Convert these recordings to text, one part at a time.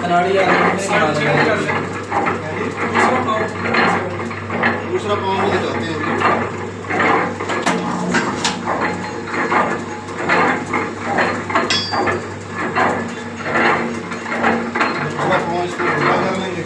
खिलाड़ी दूसरा पाँव भी दिखाते हैं। दूसरा पाँव इसको ढीला कर लेंगे।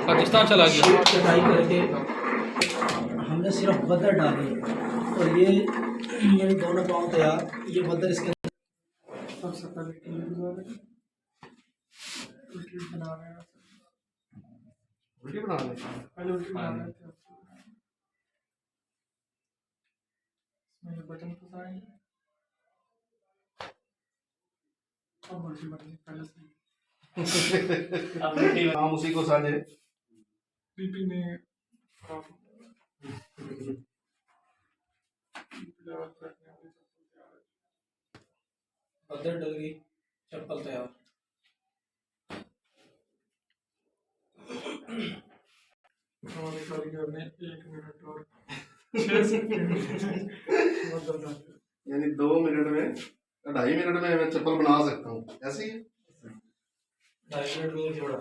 पाकिस्तान चला गया। कटाई करके हमने सिर्फ बदर डाली और ये मेरे दोनों पाँव तैयार। ये बदर इसके सबसे पहले उल्टी बना रहे हैं। उल्टी बना रहे हैं। पहले उल्टी बना रहे थे, इसमें बटन फंसाएंगे। अब उल्टी बनी पहले से। अब उल्टी नाम उसी को साजे। बीपी ने बदर डल गई, चप्पल तैयार। हमारे कारीगर ने 1 मिनट और 6 सेकंड यानी 2 मिनट में 2.5 मिनट में मैं चप्पल बना सकता हूँ, ऐसे ही 2.5 मिनट में जोड़ा।